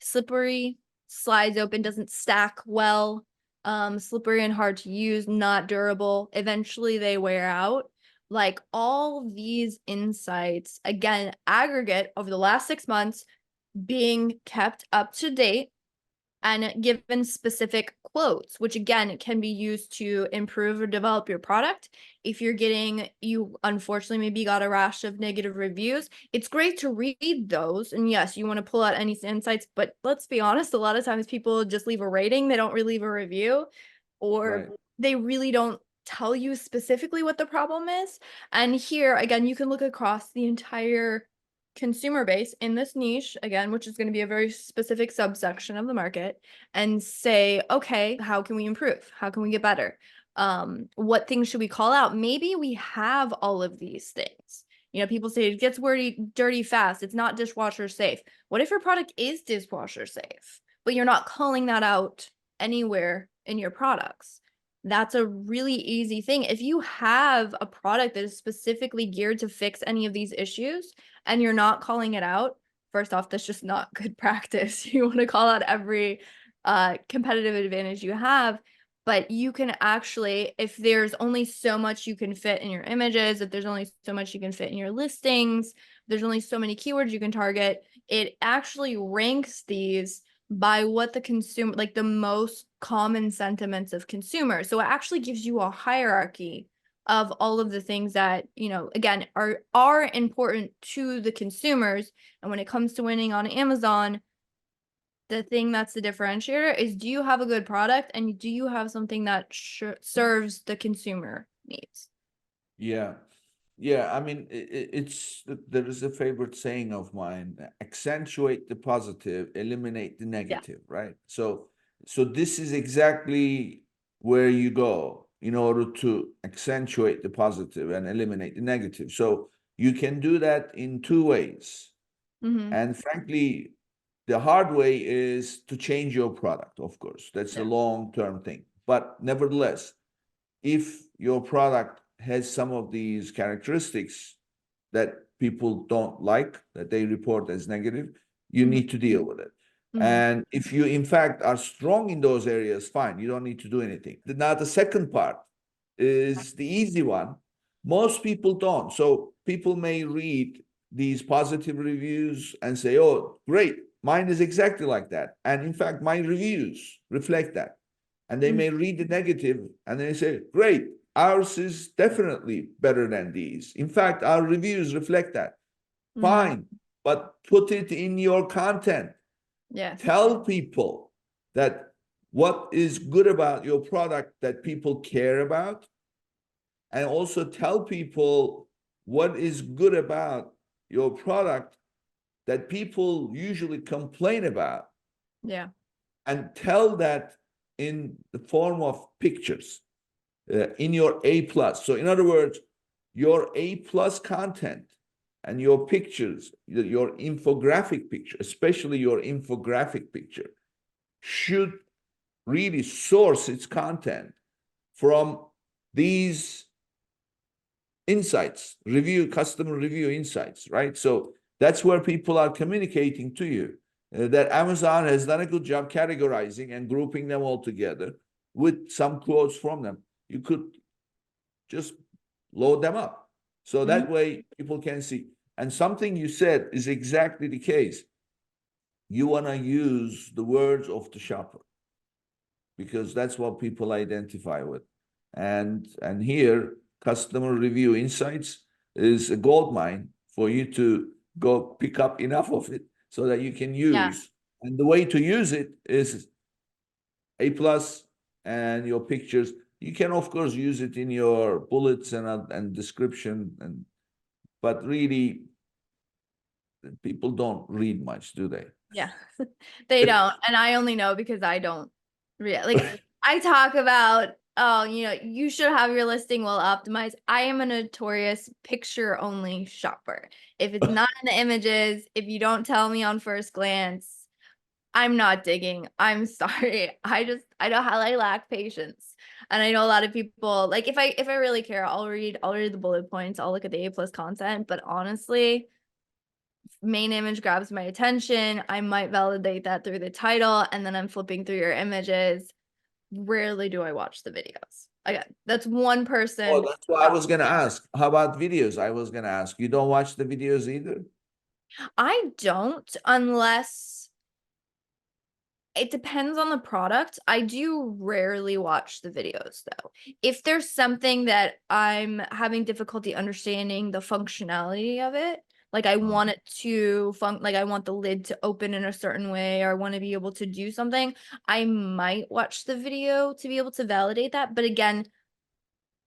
Slippery, slides open, doesn't stack well. Slippery and hard to use, not durable. Eventually they wear out. Like all these insights, again, aggregate over the last 6 months, being kept up to date and given specific quotes, which again can be used to improve or develop your product. If you unfortunately maybe got a rash of negative reviews, it's great to read those. And yes, you want to pull out any insights, but let's be honest, a lot of times people just leave a rating, they don't really leave a review, or they really don't tell you specifically what the problem is. And here, again, you can look across the entire consumer base in this niche, again, which is going to be a very specific subsection of the market, and say, okay, how can we improve? How can we get better? What things should we call out? Maybe we have all of these things. People say it gets dirty fast. It's not dishwasher safe. What if your product is dishwasher safe, but you're not calling that out anywhere in your products? That's a really easy thing. If you have a product that is specifically geared to fix any of these issues and you're not calling it out, first off, that's just not good practice. You want to call out every competitive advantage you have, but you can actually, if there's only so much you can fit in your images, if there's only so much you can fit in your listings, there's only so many keywords you can target. It actually ranks these by what the consumer, like the most common sentiments of consumers. So it actually gives you a hierarchy of all of the things that, you know, again, are important to the consumers. And when it comes to winning on Amazon, the thing that's the differentiator is, do you have a good product and do you have something that serves the consumer needs? Yeah. Yeah, I mean, there is a favorite saying of mine: accentuate the positive, eliminate the Yeah. negative, right? So this is exactly where you go in order to accentuate the positive and eliminate the negative. So you can do that in two ways. Mm-hmm. And frankly, the hard way is to change your product, of course. That's a Yeah. long-term thing. But nevertheless, if your product has some of these characteristics that people don't like, that they report as negative, you Mm-hmm. need to deal with it. Mm-hmm. And if you, in fact, are strong in those areas, fine, you don't need to do anything. Now, the second part is the easy one. Most people don't. So people may read these positive reviews and say, oh, great, mine is exactly like that. And in fact, my reviews reflect that. And they Mm-hmm. may read the negative and they say, great, ours is definitely better than these. In fact, our reviews reflect that. Mm-hmm. Fine, but put it in your content. Yeah. Tell people that what is good about your product that people care about, and also tell people what is good about your product that people usually complain about, Yeah. and tell that in the form of pictures in your A plus. So in other words, your A plus content and your pictures, your infographic picture, especially your infographic picture, should really source its content from these insights, customer review insights, right? So that's where people are communicating to you that Amazon has done a good job categorizing and grouping them all together with some quotes from them. You could just load them up. So Mm-hmm. that way people can see. And something you said is exactly the case. You want to use the words of the shopper because that's what people identify with. And here, customer review insights is a gold mine for you to go pick up enough of it so that you can Yeah. use. And the way to use it is A plus and your pictures. You can of course use it in your bullets and description, but really people don't read much, do they? Yeah. They don't. And I only know because I don't like I talk about, oh, you know, you should have your listing well optimized. I am a notorious picture only shopper. If it's not in the images, if you don't tell me on first glance, I'm not digging. I'm sorry. I know how I lack patience. And I know a lot of people, like, if I really care, I'll read the bullet points, I'll look at the A plus content, but honestly, main image grabs my attention. I might validate that through the title, and then I'm flipping through your images. Rarely do I watch the videos. Again, that's one person. Oh, that's what I was going to ask. How about videos? I was going to ask. You don't watch the videos either? I don't, unless it depends on the product. I do rarely watch the videos though. If there's something that I'm having difficulty understanding the functionality of it, like I want it to like I want the lid to open in a certain way, or I want to be able to do something, I might watch the video to be able to validate that. But again,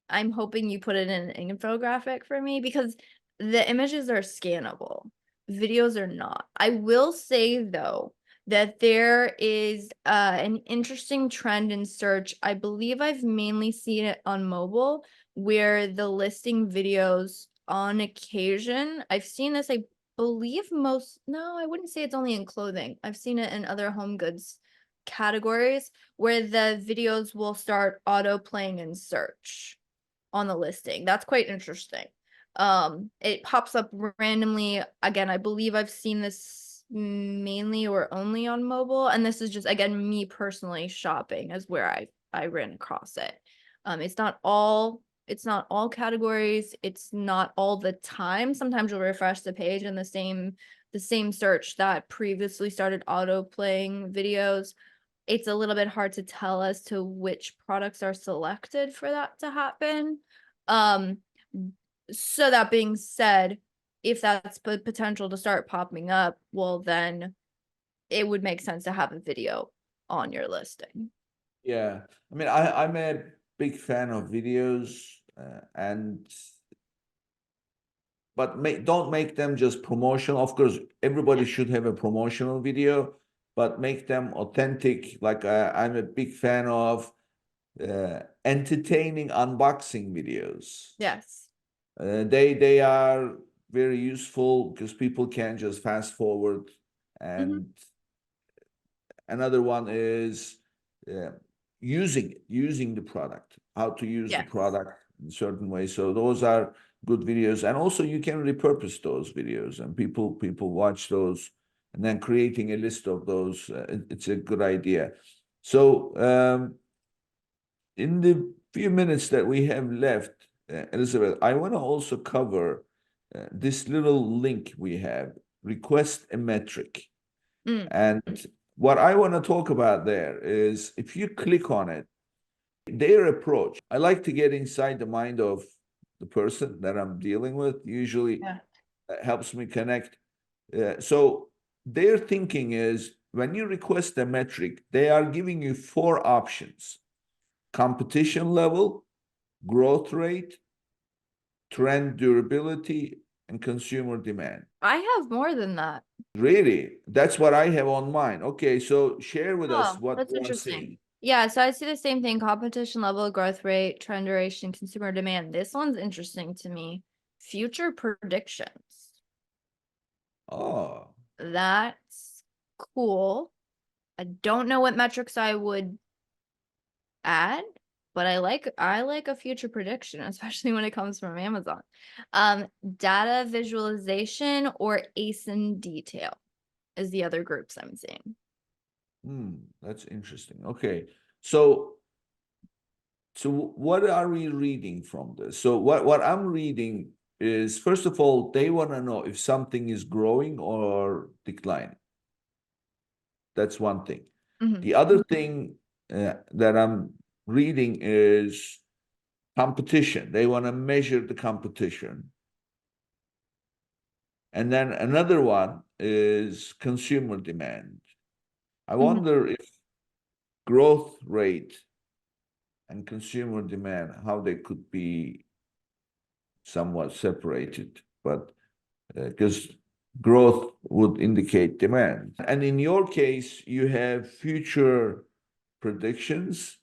I'm hoping you put it in an infographic for me because the images are scannable. Videos are not. I will say though that there is an interesting trend in search. I believe I've mainly seen it on mobile where the listing videos on occasion, I've seen this, I believe no, I wouldn't say it's only in clothing. I've seen it in other home goods categories where the videos will start auto playing in search on the listing. That's quite interesting. It pops up randomly. Again, I believe I've seen this mainly or only on mobile, and this is just, again, me personally shopping as where I ran across it. It's not all It's not all categories. It's not all the time. Sometimes you'll refresh the page and the same search that previously started auto playing videos. It's a little bit hard to tell as to which products are selected for that to happen. So that being said, if that's potential to start popping up, well, then it would make sense to have a video on your listing. Yeah, I mean, I'm a big fan of videos, but don't make them just promotional. Of course, everybody should have a promotional video, but make them authentic. Like I'm a big fan of entertaining unboxing videos. Yes. They are very useful because people can just fast forward. And another one is uh, using the product, how to use the Yes. product in certain ways. So those are good videos, and also you can repurpose those videos, and people watch those, and then creating a list of those. It's a good idea. So in the few minutes that we have left, Elizabeth, I want to also cover this little link we have, request a metric. And what I want to talk about there is if you click on it, their approach, I like to get inside the mind of the person that I'm dealing with. Usually helps me connect. So their thinking is when you request a metric, they are giving you 4 options: competition level, growth rate, trend durability, and consumer demand. I have more than that. Really? That's what I have on mine. Okay, so share with us Oh, what that's you are interesting. seeing. Yeah, so I see the same thing: competition level, growth rate, trend duration, consumer demand. This one's interesting to me. Future predictions. Oh, That's cool. I don't know what metrics I would add, but I like a future prediction, especially when it comes from Amazon. Data visualization or ASIN detail is the other groups I'm seeing. that's interesting. Okay, so what are we reading from this? So what I'm reading is, first of all, they want to know if something is growing or declining. That's one thing. The other thing that I'm reading is competition. They want to measure the competition. And then another one is consumer demand. I wonder if growth rate and consumer demand, how they could be somewhat separated, but because growth would indicate demand. And in your case, you have future predictions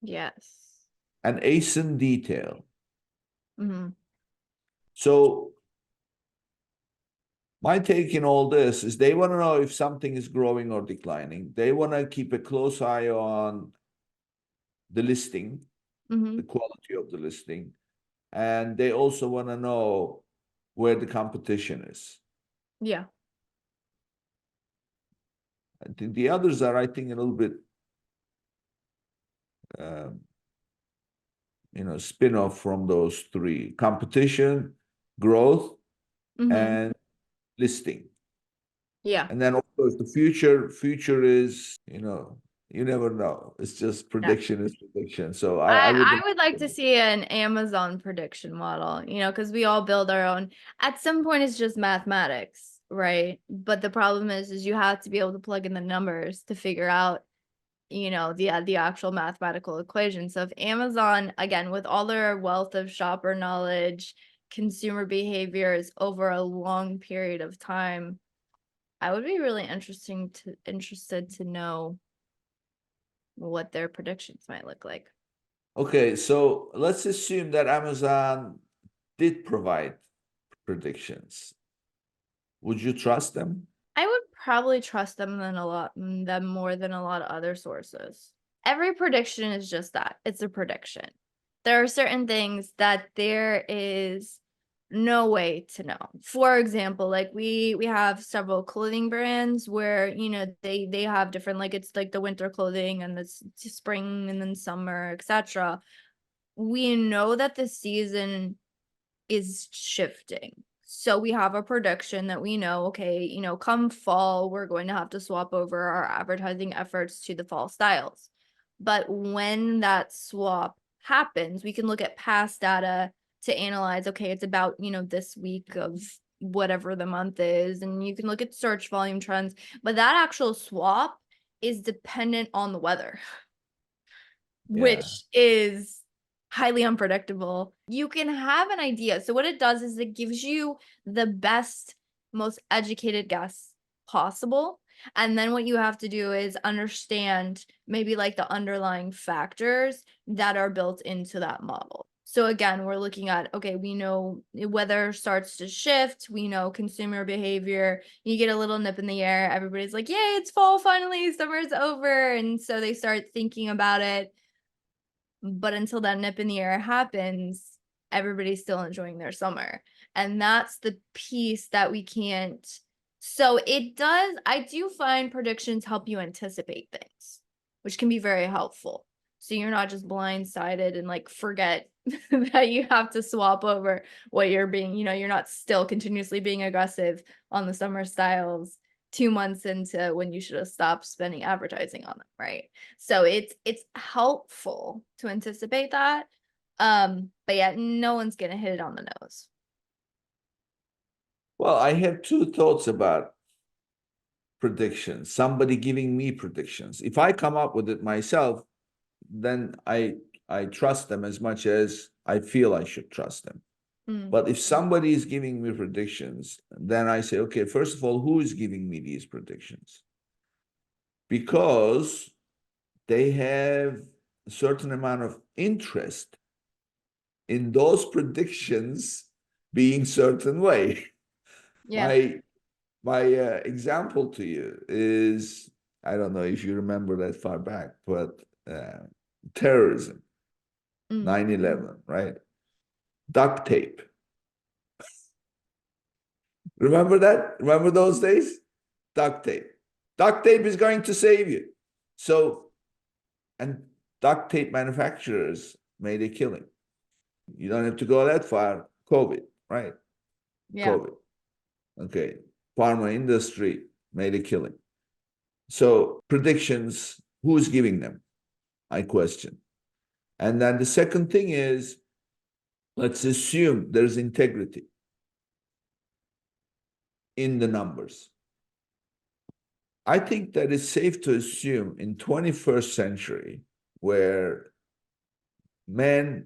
Yes. and ASIN detail. Mm-hmm. So my take in all this is they want to know if something is growing or declining. They want to keep a close eye on the listing, Mm-hmm. the quality of the listing, and they also want to know where the competition is. Yeah. I think the others are, I think, a little bit, um, spin-off from those 3: competition, growth, and listing. Yeah. And then, of course, the future is, you never know. It's just Yeah. prediction is prediction. So I I wouldn't. would like to see an Amazon prediction model, because we all build our own. At some point, it's just mathematics, right? But the problem is you have to be able to plug in the numbers to figure out, the actual mathematical equation. So if Amazon, again, with all their wealth of shopper knowledge, consumer behaviors over a long period of time, I would be really interested to know what their predictions might look like. Okay, so let's assume that Amazon did provide predictions. Would you trust them? I would probably trust them more than a lot of other sources. Every prediction is just that. It's a prediction. There are certain things that there is no way to know. For example, like we have several clothing brands where, they have different, like it's like the winter clothing and the spring and then summer, etc. we know that the season is shifting. So we have a prediction that we know, okay, you know, come fall, we're going to have to swap over our advertising efforts to the fall styles. But when that swap happens, we can look at past data to analyze, okay, it's about, you know, this week of whatever the month is, and you can look at search volume trends, but that actual swap is dependent on the weather, which is highly unpredictable. You can have an idea. So what it does is it gives you the best, most educated guess possible. And then what you have to do is understand maybe like the underlying factors that are built into that model. So again, we're looking at, okay, we know weather starts to shift. We know consumer behavior. You get a little nip in the air. Everybody's like, yay, it's fall finally, summer's over. And so they start thinking about it. But until that nip in the air happens, everybody's still enjoying their summer. And that's the piece that we can't. So I do find predictions help you anticipate things, which can be very helpful. So you're not just blindsided and like forget that you have to swap over what you're being, you know, you're not still continuously being aggressive on the summer styles 2 months into when you should have stopped spending advertising on them, right? So it's helpful to anticipate that. But yeah, no one's gonna hit it on the nose. Well, I have two thoughts about predictions. Somebody giving me predictions. If I come up with it myself, then I trust them as much as I feel I should trust them. But if somebody is giving me predictions, then I say, okay, first of all, who is giving me these predictions? Because they have a certain amount of interest in those predictions being certain way. Yeah. My example to you is, I don't know if you remember that far back, but terrorism, 9/11, right? Duct tape. Remember that? Remember those days? Duct tape. Duct tape is going to save you. So, and duct tape manufacturers made a killing. You don't have to go that far. COVID, right? Yeah. COVID. Okay. Pharma industry made a killing. So predictions, who's giving them? I question. And then the second thing is, let's assume there's integrity in the numbers. I think that it's safe to assume in 21st century, where man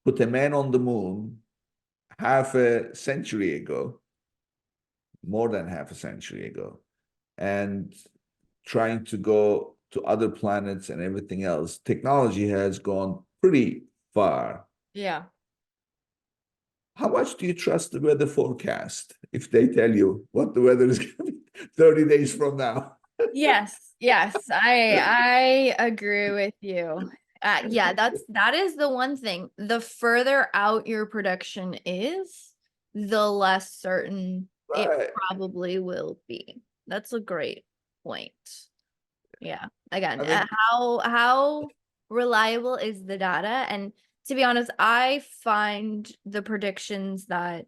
put a man on the moon half a century ago, more than half a century ago, and trying to go to other planets and everything else, technology has gone pretty far. Yeah. How much do you trust the weather forecast if they tell you what the weather is going to be 30 days from now? Yes, I agree with you. Yeah, that is the one thing. The further out your prediction is, the less certain it Right. probably will be. That's a great point. Yeah. Again, I mean, how reliable is the data? And to be honest, I find the predictions that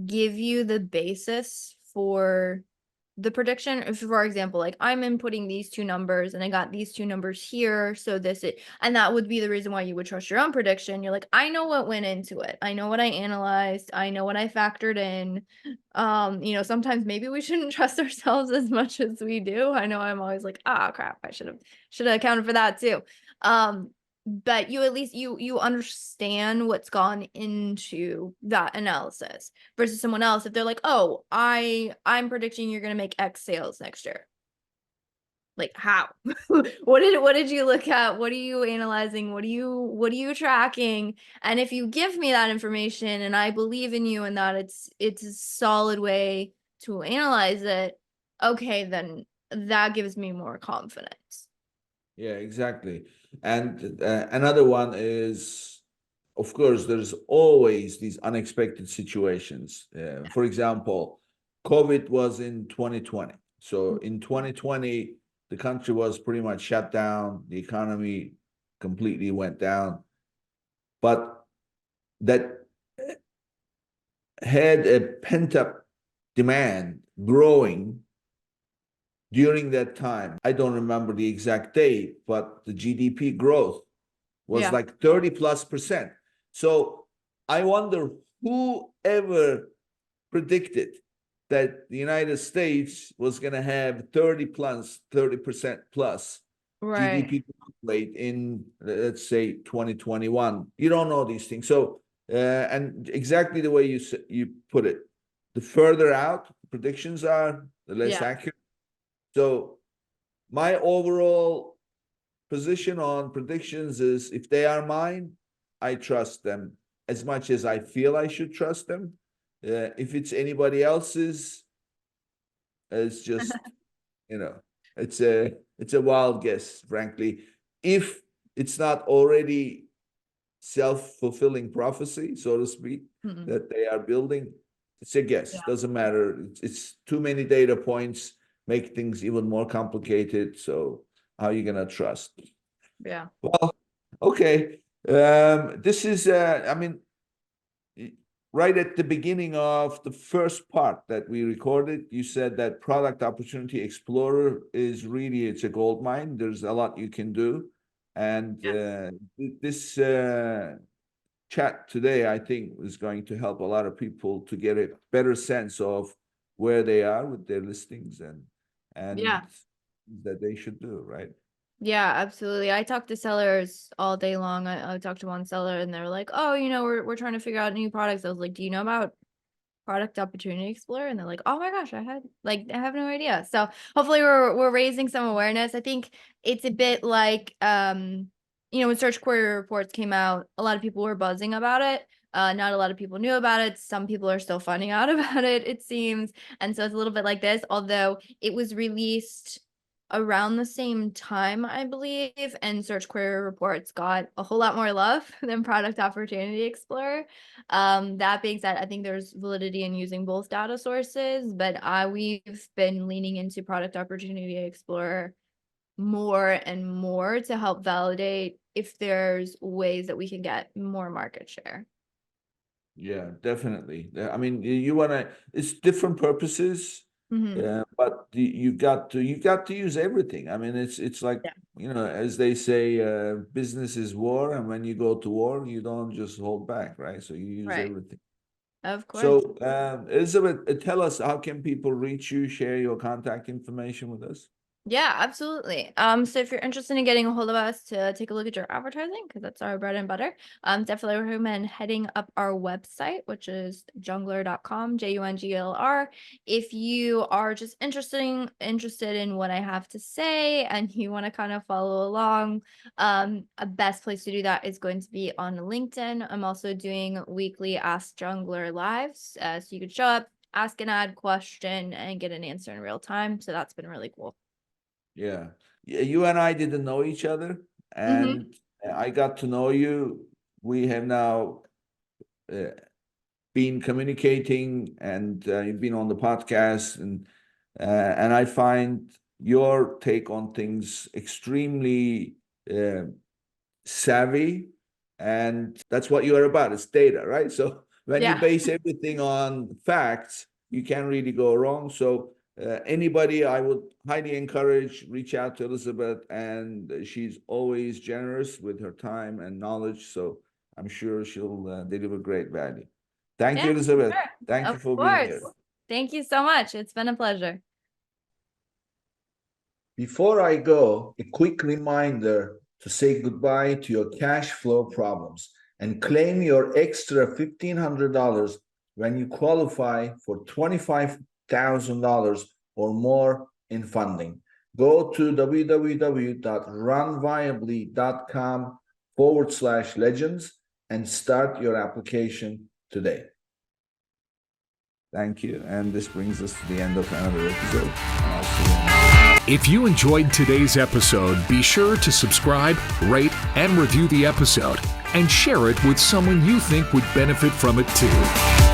give you the basis for the prediction, if for example, like I'm inputting these two numbers and I got these two numbers here, so and that would be the reason why you would trust your own prediction. You're like, I know what went into it, I know what I analyzed, I know what I factored in. You know, sometimes maybe we shouldn't trust ourselves as much as we do. I know I'm always like, ah, crap, I should have accounted for that too. But you at least you understand what's gone into that analysis versus someone else. If they're like, oh, I'm predicting you're gonna make X sales next year. Like, how? What did you look at? What are you analyzing? What are you tracking? And if you give me that information and I believe in you and that it's a solid way to analyze it, okay, then that gives me more confidence. yeah, exactly. And another one is, of course, there's always these unexpected situations. For example, COVID was in 2020. So in 2020, the country was pretty much shut down. The economy completely went down. But that had a pent-up demand growing during that time. I don't remember the exact date, but the GDP growth was like 30+%. So I wonder who ever predicted that the United States was going to have 30% plus Right. GDP growth rate in, let's say, 2021. You don't know these things. So, and exactly the way you put it, the further out predictions are, the less accurate. So my overall position on predictions is, if they are mine, I trust them as much as I feel I should trust them. If it's anybody else's, it's just, it's a wild guess, frankly. If it's not already self-fulfilling prophecy, so to speak, that they are building, it's a guess. Doesn't matter. It's too many data points make things even more complicated. So how are you gonna trust? Yeah. Well, okay. This is, right at the beginning of the first part that we recorded, you said that Product Opportunity Explorer is really, it's a gold mine. There's a lot you can do. And this chat today, I think, is going to help a lot of people to get a better sense of where they are with their listings and that they should do, right? Yeah, absolutely. I talk to sellers all day long. I talked to one seller and they're like, oh, we're trying to figure out new products. I was like, do you know about Product Opportunity Explorer? And they're like, oh my gosh, I have no idea. So hopefully we're raising some awareness. I think it's a bit like, when search query reports came out, a lot of people were buzzing about it. Not a lot of people knew about it. Some people are still finding out about it seems. And so it's a little bit like this, although it was released around the same time, I believe, and search query reports got a whole lot more love than Product Opportunity Explorer. That being said, I think there's validity in using both data sources, but we've been leaning into Product Opportunity Explorer more and more to help validate if there's ways that we can get more market share. Yeah, definitely. I mean, you want to, it's different purposes. But you got to use everything. I mean, it's like, as they say, business is war, and when you go to war, you don't just hold back, right? So you use everything. Of course. So, Elizabeth, tell us, how can people reach you, share your contact information with us? Yeah, absolutely. So if you're interested in getting a hold of us to take a look at your advertising, because that's our bread and butter, definitely recommend heading up our website, which is jungler.com, JUNGLR. If you are just interested in what I have to say and you want to kind of follow along, a best place to do that is going to be on LinkedIn. I'm also doing weekly Ask Jungler lives, so you can show up, ask an ad question, and get an answer in real time. So that's been really cool. Yeah, you and I didn't know each other, and I got to know you. We have now been communicating, and you've been on the podcast, and I find your take on things extremely savvy, and that's what you are about. It's data, right? So when you base everything on facts, you can't really go wrong. So anybody, I would highly encourage, reach out to Elizabeth, and she's always generous with her time and knowledge. So I'm sure she'll deliver great value. Thank you, Elizabeth. Sure. Thank you for being here. Thank you so much. It's been a pleasure. Before I go, a quick reminder to say goodbye to your cash flow problems and claim your extra $1,500 when you qualify for $25,000 or more in funding. Go to www.runviably.com/legends and start your application today. Thank you. And this brings us to the end of another episode. I'll see you. If you enjoyed today's episode, be sure to subscribe, rate, and review the episode, and share it with someone you think would benefit from it too.